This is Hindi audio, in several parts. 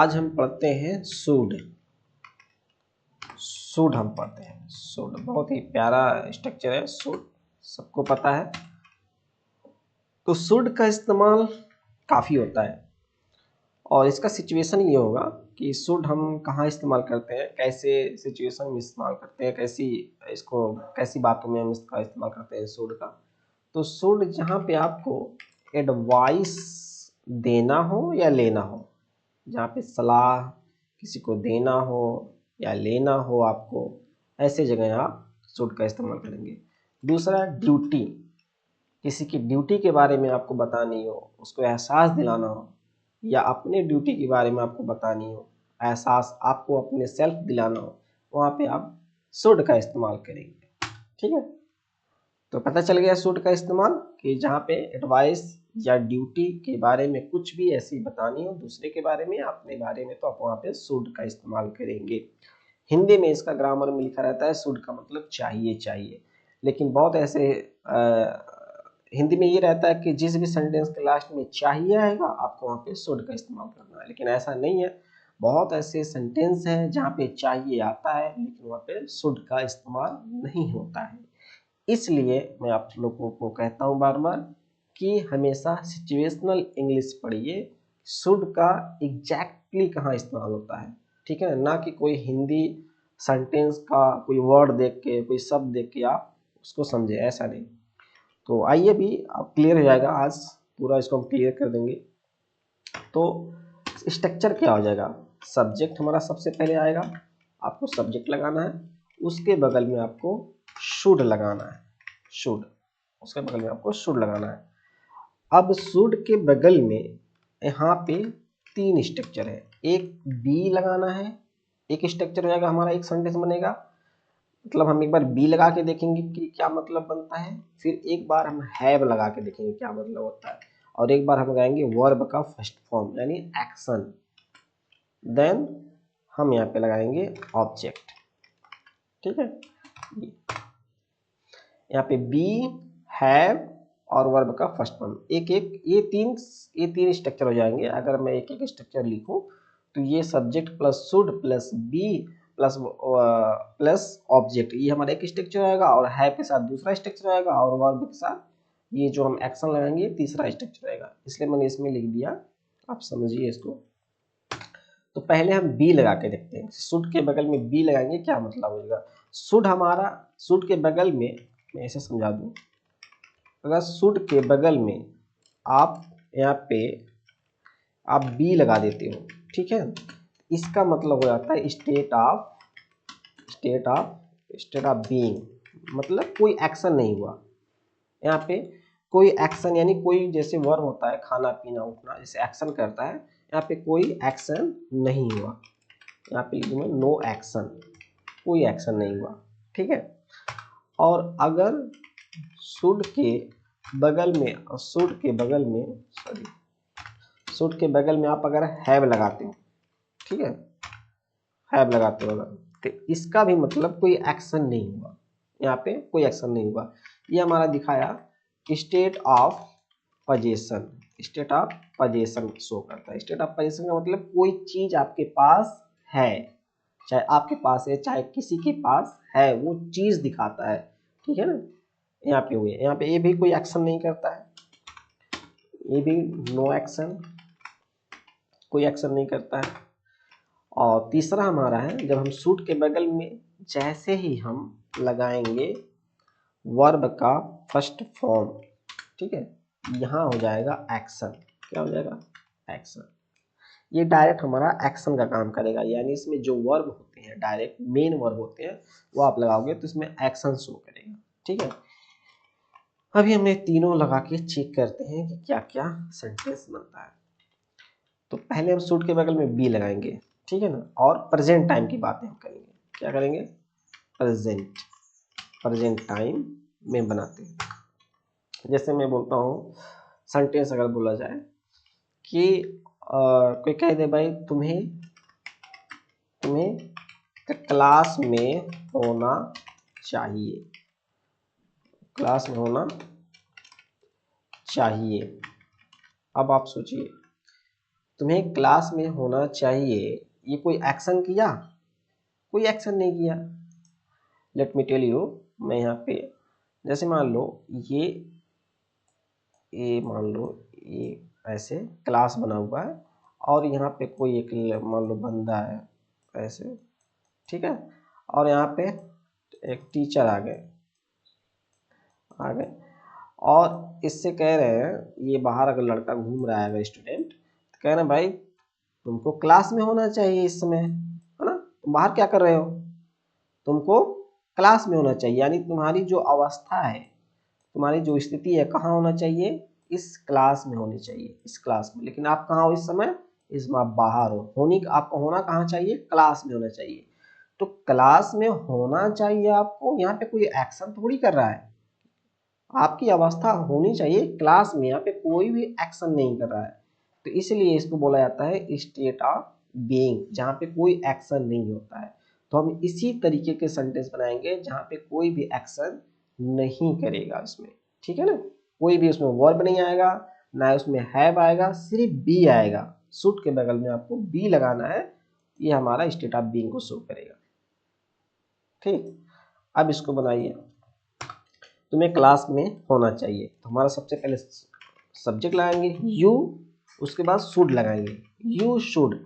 आज हम पढ़ते हैं शुड। शुड हम पढ़ते हैं। शुड बहुत ही प्यारा स्ट्रक्चर है। शुड सबको पता है। तो शुड का इस्तेमाल काफ़ी होता है और इसका सिचुएशन ये होगा कि शुड हम कहाँ इस्तेमाल करते हैं, कैसे सिचुएशन में इस्तेमाल करते हैं, कैसी बातों में हम इसका इस्तेमाल करते हैं शुड का। तो शुड जहाँ पे आपको एडवाइस देना हो या लेना हो, जहाँ पे सलाह किसी को देना हो या लेना हो आपको, ऐसे जगह आप शुड का इस्तेमाल करेंगे। दूसरा ड्यूटी, किसी की ड्यूटी के बारे में आपको बतानी हो, उसको एहसास दिलाना हो, या अपने ड्यूटी के बारे में आपको बतानी हो, एहसास आपको अपने सेल्फ दिलाना हो, वहाँ पे आप शुड का इस्तेमाल करेंगे। ठीक है, तो पता चल गया शुड का इस्तेमाल कि जहाँ पे एडवाइस या ड्यूटी के बारे में कुछ भी ऐसी बतानी हो दूसरे के बारे में, अपने बारे में, तो आप वहाँ पे शुड का इस्तेमाल करेंगे। हिंदी में इसका ग्रामर में लिखा रहता है शुड का मतलब चाहिए चाहिए, लेकिन बहुत ऐसे हिंदी में ये रहता है कि जिस भी सेंटेंस के लास्ट में चाहिए आएगा आपको वहाँ पे शुड का इस्तेमाल करना है, लेकिन ऐसा नहीं है। बहुत ऐसे सेंटेंस हैं जहाँ पे चाहिए आता है लेकिन वहाँ पे शुड का इस्तेमाल नहीं होता है। इसलिए मैं आप लोगों को कहता हूँ बार बार कि हमेशा सिचुएशनल इंग्लिश पढ़िए। शुड का एग्जैक्टली कहाँ इस्तेमाल होता है, ठीक है ना, कि कोई हिंदी सेंटेंस का कोई वर्ड देख के, कोई शब्द देख के आप उसको समझे, ऐसा नहीं। तो आइए भी अब क्लियर हो जाएगा, आज पूरा इसको हम क्लियर कर देंगे। तो स्ट्रक्चर क्या हो जाएगा, सब्जेक्ट हमारा सबसे पहले आएगा, आपको सब्जेक्ट लगाना है, उसके बगल में आपको शुड लगाना है, शुड, उसके बगल में आपको शुड लगाना है। अब शुड के बगल में यहाँ पे तीन स्ट्रक्चर है, एक बी लगाना है, एक स्ट्रक्चर हो जाएगा हमारा, एक सेंटेंस बनेगा। मतलब हम एक बार बी लगा के देखेंगे कि क्या मतलब बनता है, फिर एक बार हम हैव लगा के देखेंगे क्या मतलब होता है, और एक बार हम लगाएंगे वर्ब का फर्स्ट फॉर्म यानी एक्शन, देन हम यहाँ पे लगाएंगे ऑब्जेक्ट। ठीक है, यहाँ पे बी, हैव और वर्ब का फर्स्ट फॉर्म, एक एक ये तीन स्ट्रक्चर हो जाएंगे। अगर मैं एक एक स्ट्रक्चर लिखूं तो ये subject plus should plus be plus object, ये हमारा एक स्ट्रक्चर आएगा, और हैव के साथ दूसरा स्ट्रक्चर आएगा, और वर्ब के साथ ये जो हम एक्शन लगाएंगे तीसरा स्ट्रक्चर आएगा। इसलिए मैंने इसमें लिख दिया, आप समझिए इसको। तो पहले हम बी लगा के देखते हैं, शुड के बगल में बी लगाएंगे क्या मतलब होगा। शुड हमारा, शुड के बगल में मैं ऐसे समझा दूं, अगर शुड के बगल में आप यहाँ पे आप बी लगा देते हो, ठीक है, इसका मतलब हो जाता है स्टेट ऑफ बीइंग, मतलब कोई एक्शन नहीं हुआ यहाँ पे। कोई एक्शन यानी कोई जैसे वर्ब होता है खाना पीना उठना, जैसे एक्शन करता है, यहाँ पे कोई एक्शन नहीं हुआ, यहाँ पे लिखूंगा नो एक्शन, कोई एक्शन नहीं हुआ। ठीक है, और अगर शुड के बगल में शुड के बगल में आप अगर हैव लगाते हो, ठीक है, हैव लगाते हो अगर, तो इसका भी मतलब कोई एक्शन नहीं हुआ, यहाँ पे कोई एक्शन नहीं हुआ। ये हमारा दिखाया state of position, state of position show करता है। स्टेट ऑफ पोजीशन का मतलब कोई चीज आपके पास है, चाहे आपके पास है चाहे किसी के पास है, वो चीज दिखाता है। ठीक है ना, यहाँ पे हुए, यहाँ पे ये भी कोई एक्शन नहीं करता है, ये भी नो एक्शन, कोई एक्शन नहीं करता है। और तीसरा हमारा है, जब हम शुड के बगल में जैसे ही हम लगाएंगे वर्ब का फर्स्ट फॉर्म, ठीक है, यहाँ हो जाएगा एक्शन। क्या हो जाएगा, एक्शन। ये डायरेक्ट हमारा एक्शन का काम करेगा, यानी इसमें जो वर्ब होते हैं, डायरेक्ट मेन वर्ब होते हैं, वो आप लगाओगे तो इसमें एक्शन शो करेगा। ठीक है, अभी हम ये तीनों लगा के चेक करते हैं कि क्या क्या सेंटेंस बनता है। तो पहले हम शुड के बगल में बी लगाएंगे, ठीक है ना, और प्रेजेंट टाइम की बातें हम करेंगे। क्या करेंगे, प्रेजेंट टाइम में बनाते हैं। जैसे मैं बोलता हूँ, सेंटेंस अगर बोला जाए कि कोई कह दे भाई तुम्हें क्लास में होना चाहिए, क्लास में होना चाहिए। अब आप सोचिए, तुम्हें क्लास में होना चाहिए, ये कोई एक्शन किया? कोई एक्शन नहीं किया। लेट मी टेल यू, मैं यहाँ पे जैसे मान लो ये मान लो ये ऐसे क्लास बना हुआ है और यहाँ पे कोई एक मान लो बंदा है ऐसे, ठीक है, और यहाँ पे एक टीचर आ गए और इससे कह रहे हैं, ये बाहर अगर लड़का घूम रहा है अगर स्टूडेंट, तो कह रहे हैं भाई तुमको क्लास में होना चाहिए इस समय, है ना, तुम बाहर क्या कर रहे हो, तुमको क्लास में होना चाहिए। यानी तुम्हारी जो अवस्था है, तुम्हारी जो स्थिति है, कहाँ होना चाहिए, इस क्लास में होनी चाहिए, इस क्लास में। लेकिन आप कहाँ हो इस समय, इसमें आप बाहर हो। आपको होना कहाँ चाहिए, क्लास में होना चाहिए। तो क्लास में होना चाहिए आपको, यहाँ पे कोई एक्शन थोड़ी कर रहा है, आपकी अवस्था होनी चाहिए क्लास में, यहाँ पे कोई भी एक्शन नहीं कर रहा है। तो इसलिए इसको बोला जाता है स्टेट ऑफ बीइंग, जहाँ पे कोई एक्शन नहीं होता है। तो हम इसी तरीके के सेंटेंस बनाएंगे जहाँ पे कोई भी एक्शन नहीं करेगा इसमें, ठीक है ना, कोई भी उसमें वर्ब नहीं आएगा, ना उसमें हैव आएगा, सिर्फ बी आएगा। शुड के बगल में आपको बी लगाना है, ये हमारा स्टेट ऑफ बीइंग को शो करेगा। ठीक, अब इसको बनाइए, तुम्हें क्लास में होना चाहिए। तो हमारा सबसे पहले सब्जेक्ट लगाएंगे यू, उसके बाद शुड लगाएंगे, यू शुड।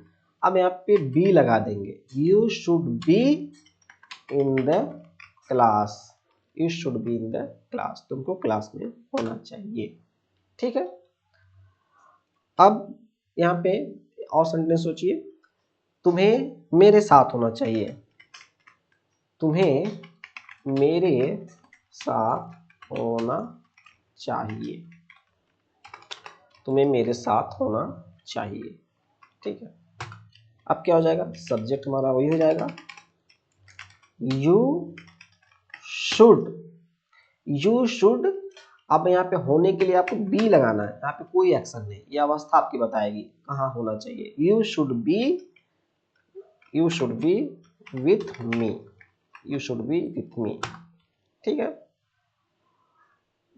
अब यहाँ पे बी लगा देंगे, you should be in the class, you should be in the class, तुमको क्लास में होना चाहिए। ठीक है, अब यहाँ पे और सेंटेंस सोचिए, तुम्हें मेरे साथ होना चाहिए, तुम्हें मेरे साथ होना चाहिए, तुम्हें मेरे साथ होना चाहिए। ठीक है, अब क्या हो जाएगा, सब्जेक्ट हमारा वही हो जाएगा, यू शुड, यू शुड। अब यहाँ पे होने के लिए आपको बी लगाना है, यहाँ पे कोई एक्शन नहीं, ये अवस्था आपकी बताएगी कहाँ होना चाहिए। You should be, you should be with me, you should be with me. ठीक है,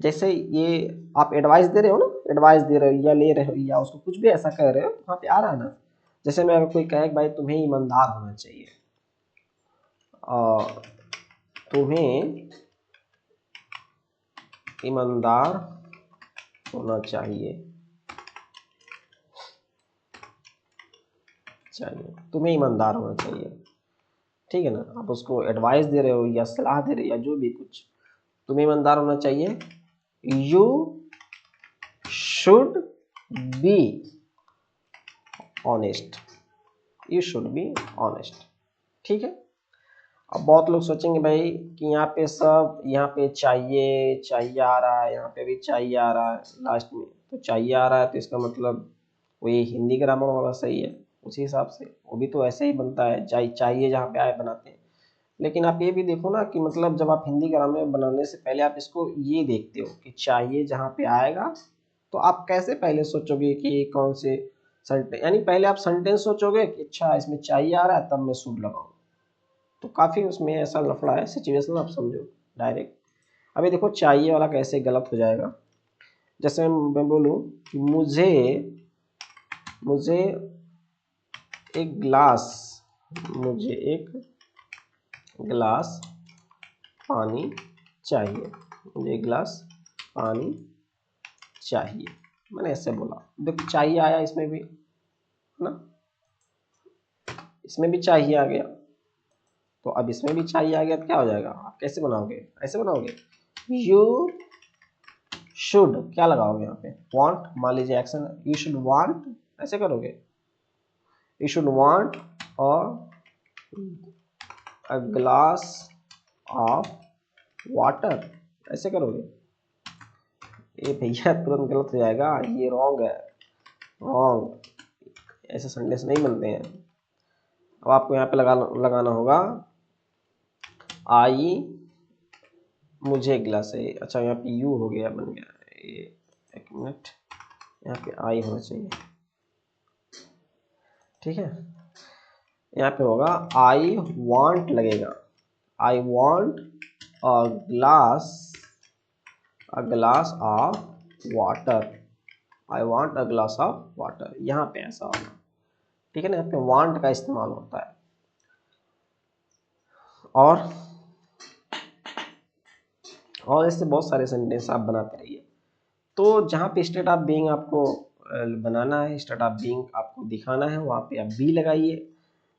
जैसे ये आप एडवाइस दे रहे हो ना, एडवाइस दे रहे हो या ले रहे हो या उसको कुछ भी ऐसा कह रहे हो, वहाँ पे आ रहा है ना। जैसे मैं अगर कोई कहे भाई तुम्हें ईमानदार होना चाहिए, और तुम्हें ईमानदार होना चाहिए, तुम्हें ईमानदार होना चाहिए। ठीक है ना, आप उसको एडवाइस दे रहे हो या सलाह दे रहे हो या जो भी कुछ, तुम्हें ईमानदार होना चाहिए। You should be honest, you should be honest. ठीक है, अब बहुत लोग सोचेंगे भाई कि यहाँ पे सब, यहाँ पे चाहिए चाहिए आ रहा है, यहाँ पे भी चाहिए आ रहा है लास्ट में, तो चाहिए आ रहा है तो इसका मतलब वही हिंदी ग्रामर वाला सही है, उसी हिसाब से वो भी तो ऐसे ही बनता है, चाहिए जहाँ पे आए बनाते हैं। लेकिन आप ये भी देखो ना कि मतलब जब आप हिंदी ग्रामर बनाने से पहले आप इसको ये देखते हो कि चाहिए जहाँ पे आएगा, तो आप कैसे पहले सोचोगे कि कौन से सेंटेंस, यानी पहले आप सेंटेंस सोचोगे कि अच्छा इसमें चाहिए आ रहा है तब मैं शुड लगाऊं, तो काफ़ी उसमें ऐसा लफड़ा है, सिचुएशन आप समझो डायरेक्ट। अभी देखो चाहिए वाला कैसे गलत हो जाएगा, जैसे मैं बोलूँ कि मुझे एक गिलास, मुझे एक गिलास पानी चाहिए, मुझे एक गिलास पानी चाहिए, मैंने ऐसे बोला। देखो चाहिए आया इसमें भी ना, इसमें भी चाहिए आ गया, तो अब इसमें भी चाहिए आ गया तो क्या हो जाएगा, आप कैसे बनाओगे, ऐसे बनाओगे, यू शुड क्या लगाओगे यहाँ पे, वांट, मान लीजिए एक्शन, यू शुड वांट, ऐसे करोगे, you should want a glass of water, ऐसे करोगे। ये भैया तुरंत गलत हो जाएगा, ये रॉन्ग है, रॉन्ग, ऐसे सेंटेंस नहीं बनते हैं। अब आपको यहाँ पे लगाना होगा आई, मुझे गिलास है, अच्छा यहाँ पे यू हो गया, बन गया ये, एक मिनट, यहाँ पे आई होना चाहिए। ठीक है, यहाँ पे होगा आई वांट लगेगा, I want a glass of water, I want a glass of water, यहाँ पे ऐसा होगा, ठीक है ना, यहाँ पे वांट का इस्तेमाल होता है। और ऐसे बहुत सारे सेंटेंस आप बनाते रहिए। तो जहाँ पे स्टेट ऑफ बीइंग आपको बनाना है, स्टेट ऑफ बीइंग आपको दिखाना है, वहाँ पे आप बी लगाइए।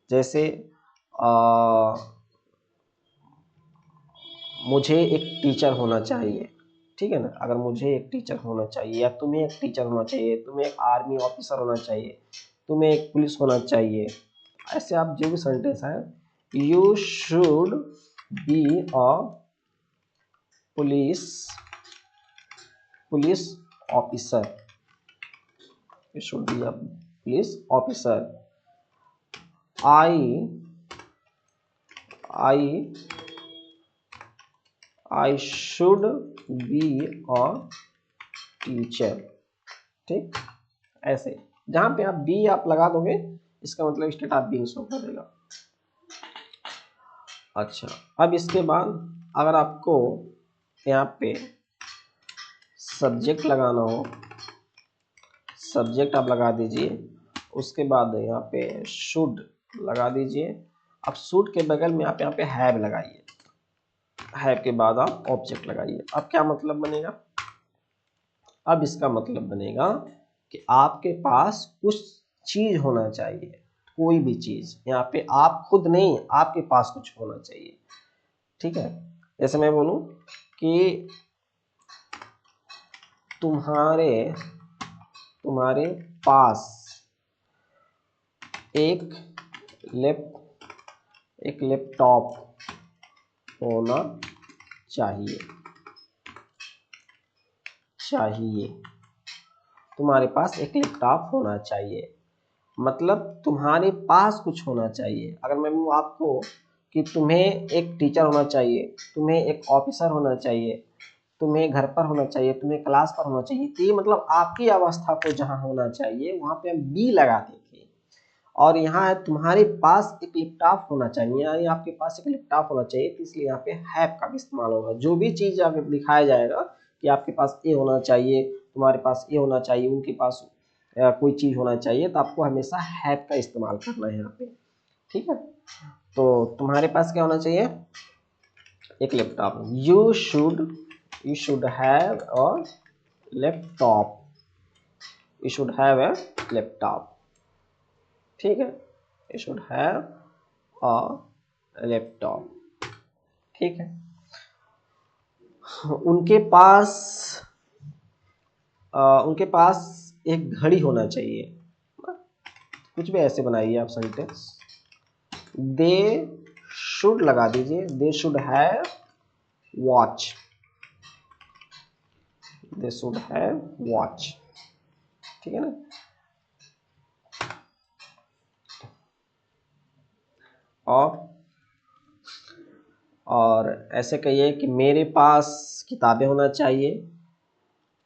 जैसे मुझे एक टीचर होना चाहिए, ठीक है ना, अगर मुझे एक टीचर होना चाहिए या तुम्हें एक टीचर होना चाहिए, तुम्हें एक आर्मी ऑफिसर होना चाहिए, तुम्हें एक पुलिस होना चाहिए, ऐसे आप जो भी सेंटेंस है, you should be a police officer, you should be a police officer. I should be a teacher, ठीक। ऐसे जहां पे आप बी आप लगा दोगे, इसका मतलब स्टेट ऑफ बीइंग शो करेगा। अच्छा, अब इसके बाद अगर आपको यहाँ पे सब्जेक्ट लगाना हो, सब्जेक्ट आप लगा दीजिए, उसके बाद यहाँ पे शुड लगा दीजिए। अब शुड के बगल में आप यहाँ पे हैव लगाइए, हैव के बाद आप ऑब्जेक्ट लगाइए। अब क्या मतलब बनेगा, अब इसका मतलब बनेगा कि आपके पास कुछ चीज होना चाहिए, कोई भी चीज, यहाँ पे आप खुद नहीं, आपके पास कुछ होना चाहिए, ठीक है। जैसे मैं बोलूं कि तुम्हारे पास एक लैपटॉप होना चाहिए, तुम्हारे पास एक लैपटॉप होना चाहिए, मतलब तुम्हारे पास कुछ होना चाहिए। अगर मैं बोलूं आपको कि तुम्हें एक टीचर होना चाहिए, तुम्हें एक ऑफिसर होना चाहिए, तुम्हें घर पर होना चाहिए, तुम्हें क्लास पर होना चाहिए, तो ये मतलब आपकी अवस्था को जहां होना चाहिए वहां पे हम बी लगा देंगे। और यहाँ है तुम्हारे पास एक लैपटॉप होना चाहिए, यानी आपके पास एक लैपटॉप होना चाहिए, तो इसलिए यहाँ पे हैव का भी इस्तेमाल होगा। जो भी चीज अगर दिखाया जाएगा कि आपके पास ये होना चाहिए, तुम्हारे पास ये होना चाहिए, उनके पास कोई चीज होना चाहिए, तो आपको हमेशा हैव का इस्तेमाल करना है यहाँ पे, ठीक है। तो तुम्हारे पास क्या होना चाहिए, एक laptop. You should have a laptop, you should have a laptop, ठीक है, you should have a laptop, ठीक है। उनके पास एक घड़ी होना चाहिए, कुछ भी ऐसे बनाइए आप सेंटेंस। दे शुड लगा दीजिए, they should have watch, they should have watch, ठीक है ना। और ऐसे कहिए कि मेरे पास किताबें होना चाहिए,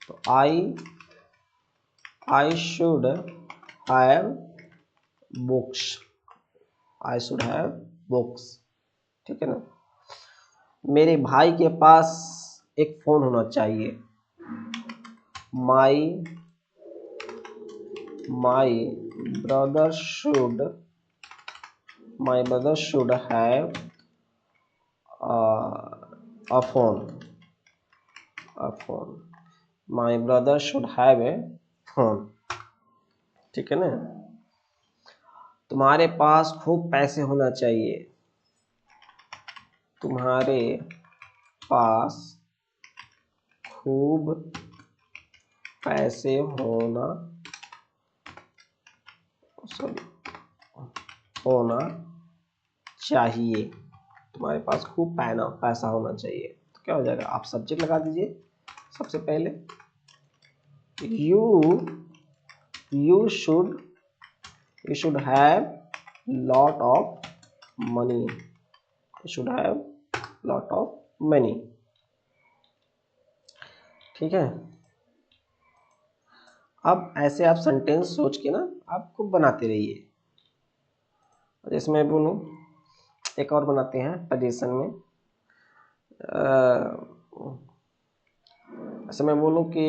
तो I should have books, I should have books, ठीक है ना। मेरे भाई के पास एक फोन होना चाहिए, my brother should have a phone, my brother should have a phone, ठीक है ना। तुम्हारे पास खूब पैसे होना चाहिए, तुम्हारे पास खूब पैसे होना चाहिए, तुम्हारे पास खूब पैसा होना चाहिए। तो क्या हो जाएगा, आप सब्जेक्ट लगा दीजिए सबसे पहले, you should have lot of money, you should have lot of money, ठीक है। अब ऐसे आप सेंटेंस सोच के ना आप खूब बनाते रहिए। जैसे मैं बोलूं, एक और बनाते हैं पोजीशन में, ऐसे मैं बोलूं कि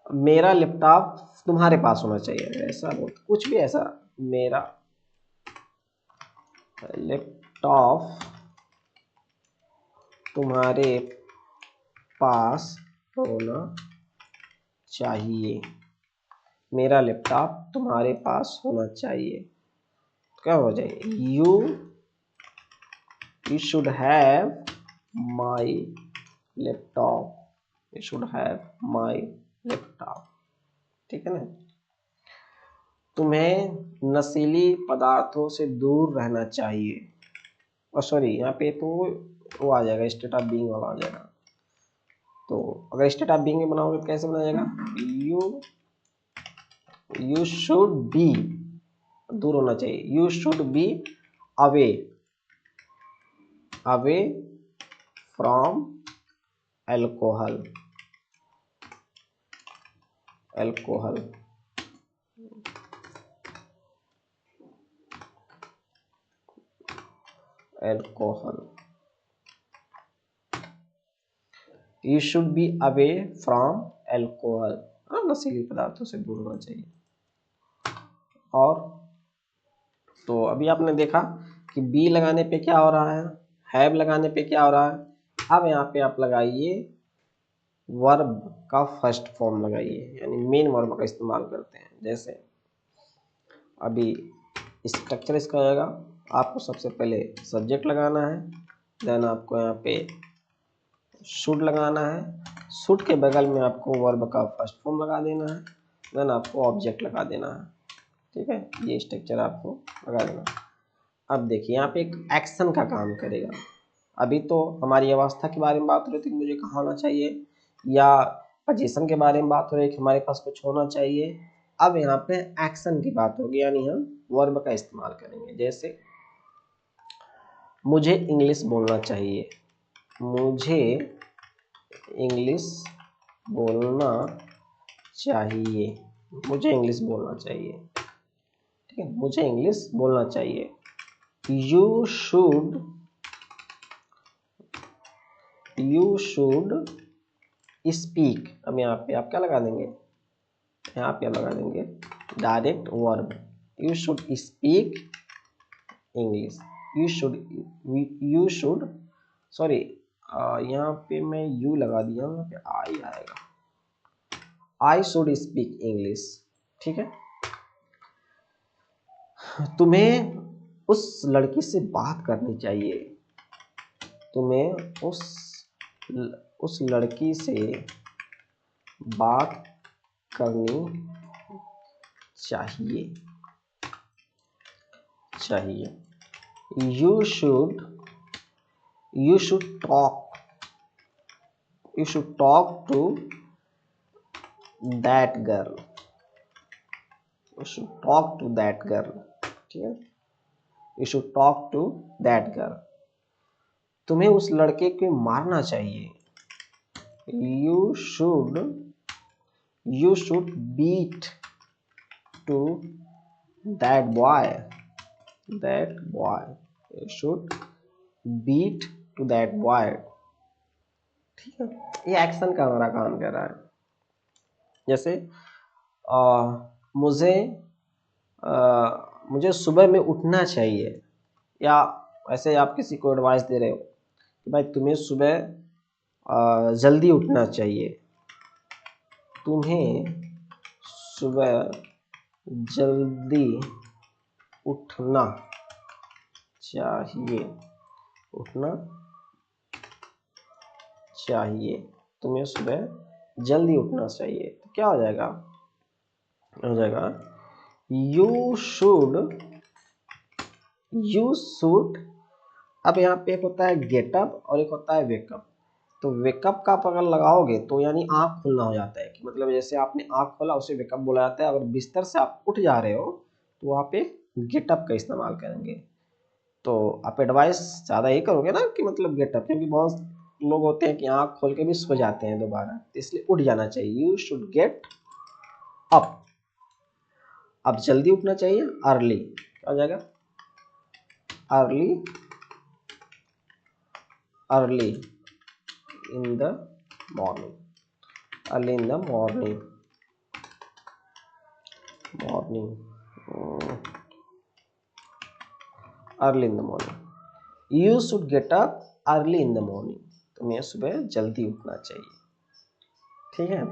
मेरा लैपटॉप तुम्हारे पास होना चाहिए, ऐसा बोल, कुछ भी ऐसा, मेरा लैपटॉप तुम्हारे पास होना चाहिए, मेरा लैपटॉप तुम्हारे पास होना चाहिए। क्या हो जाए, you should have my laptop, you should have my laptop. ठीक है ना। तुम्हें नशीली पदार्थों से दूर रहना चाहिए, और सॉरी यहाँ पे तो वो आ जाएगा, स्टेट ऑफ बीइंग वाला आ जाएगा। तो अगर स्टेट ऑफ बीइंग में बनाओगे तो कैसे बना जाएगा, यू शुड बी, दूर होना चाहिए, you should be away, away from alcohol, alcohol, alcohol, you should be away from alcohol, नशीली पदार्थों से दूर होना चाहिए। और तो अभी आपने देखा कि बी लगाने पे क्या हो रहा है, हैव लगाने पे क्या हो रहा है। अब यहाँ पे आप लगाइए वर्ब का फर्स्ट फॉर्म लगाइए, यानी मेन वर्ब का इस्तेमाल करते हैं। जैसे अभी स्ट्रक्चर इसका आएगा, आपको सबसे पहले सब्जेक्ट लगाना है, देन आपको यहाँ पे शुड लगाना है, शुड के बगल में आपको वर्ब का फर्स्ट फॉर्म लगा देना है, देन आपको ऑब्जेक्ट लगा देना है। ठीक है, ये स्ट्रक्चर आपको लगा देना। अब देखिए यहाँ पे एक एक्शन का काम करेगा। अभी तो हमारी अवस्था के बारे में बात हो रही थी, मुझे कहाँ होना चाहिए, या पोजीशन के बारे में बात हो रही है कि हमारे पास कुछ होना चाहिए। अब यहाँ पे एक्शन की बात होगी, यानी हम वर्ब का इस्तेमाल करेंगे। जैसे मुझे इंग्लिश बोलना चाहिए, मुझे इंग्लिश बोलना चाहिए, मुझे इंग्लिश बोलना चाहिए। ठीक है, मुझे इंग्लिश बोलना चाहिए। यू शुड स्पीक, अब यहाँ पे आप क्या लगा देंगे, यहाँ पे लगा देंगे direct verb, you should speak English, you should sorry यहाँ पे मैं यू लगा दिया हूँ, यहाँ पे आई आएगा, आई शुड स्पीक इंग्लिश। ठीक है, तुम्हें उस लड़की से बात करनी चाहिए, तुम्हें उस लड़की से बात करनी चाहिए, चाहिए। You should talk to that girl, you should talk to that girl. ठीक है, you should talk to that girl. तुम्हें उस लड़के को मारना चाहिए, you should beat to that boy, you should beat to that boy. ठीक है, ये एक्शन का हमारा काम कर रहा है। जैसे मुझे सुबह में उठना चाहिए, या ऐसे आप किसी को एडवाइस दे रहे हो कि भाई तुम्हें सुबह जल्दी उठना चाहिए, तुम्हें सुबह जल्दी उठना चाहिए, उठना चाहिए, तुम्हें सुबह जल्दी उठना चाहिए। तो क्या हो जाएगा, हो जाएगा यू शुड। अब यहाँ पे एक होता है गेटअप और एक होता है वेकअप। तो वेकअप का आप अगर लगाओगे तो यानी आंख खुलना हो जाता है, कि मतलब जैसे आपने आंख खोला उसे वेकअप बोला जाता है। अगर बिस्तर से आप उठ जा रहे हो तो वहाँ पे गेटअप का इस्तेमाल करेंगे। तो आप एडवाइस ज़्यादा ये करोगे ना कि मतलब गेटअप, क्योंकि बहुत लोग होते हैं कि आंख खोल के भी सो जाते हैं दोबारा, तो इसलिए उठ जाना चाहिए, यू शुड गेट अप। अब जल्दी उठना चाहिए, अर्ली, क्या हो जाएगा, early, early in the morning, early in the morning. Morning, early in the morning. You should get up early in the morning, तुम्हें सुबह जल्दी उठना चाहिए। ठीक है,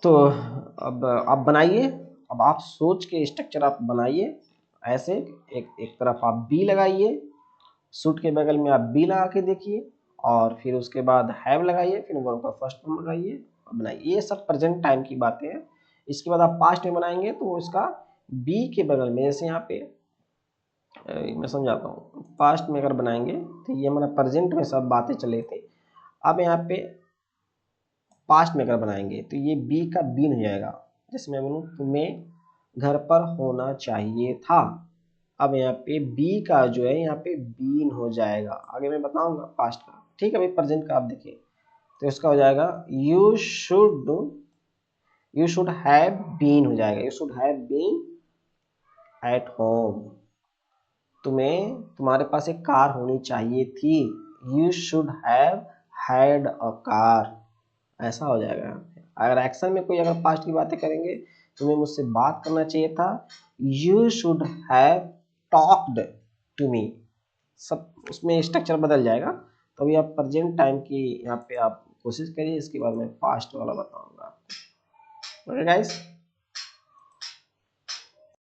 तो अब आप बनाइए, अब आप सोच के स्ट्रक्चर आप बनाइए ऐसे। एक तरफ आप बी लगाइए, शुड के बगल में आप बी लगा के देखिए, और फिर उसके बाद हैव लगाइए, फिर वर्ब का फर्स्ट फॉर्म लगाइए और बनाइए। ये सब प्रेजेंट टाइम की बातें हैं। इसके बाद आप पास्ट में बनाएंगे तो इसका बी के बगल में, जैसे यहाँ पे मैं समझाता हूँ, पास्ट में अगर बनाएंगे तो ये हमारा प्रेजेंट में सब बातें चले थे। अब यहाँ पे पास्ट में अगर बनाएंगे तो ये बी का बीन हो जाएगा। जैसे मैं बोलूँ तुम्हें घर पर होना चाहिए था, अब यहाँ पे बी का जो है यहाँ पे बीन हो जाएगा। आगे मैं बताऊंगा पास्ट का, ठीक है। अभी प्रेजेंट का आप देखिए तो इसका हो जाएगा यू शुड हैव बीन हो जाएगा, you should have been at home. तुम्हारे पास एक कार होनी चाहिए थी, you should have had a car, ऐसा हो जाएगा। अगर एक्शन में कोई अगर पास्ट की बातें करेंगे, तुम्हें मुझसे बात करना चाहिए था, you should have talked to me. सब उसमें स्ट्रक्चर बदल जाएगा। तो अभी आप प्रेजेंट टाइम की यहाँ पे आप कोशिश करिए, इसके बाद मैं पास्ट वाला बताऊंगा आपको। Okay guys.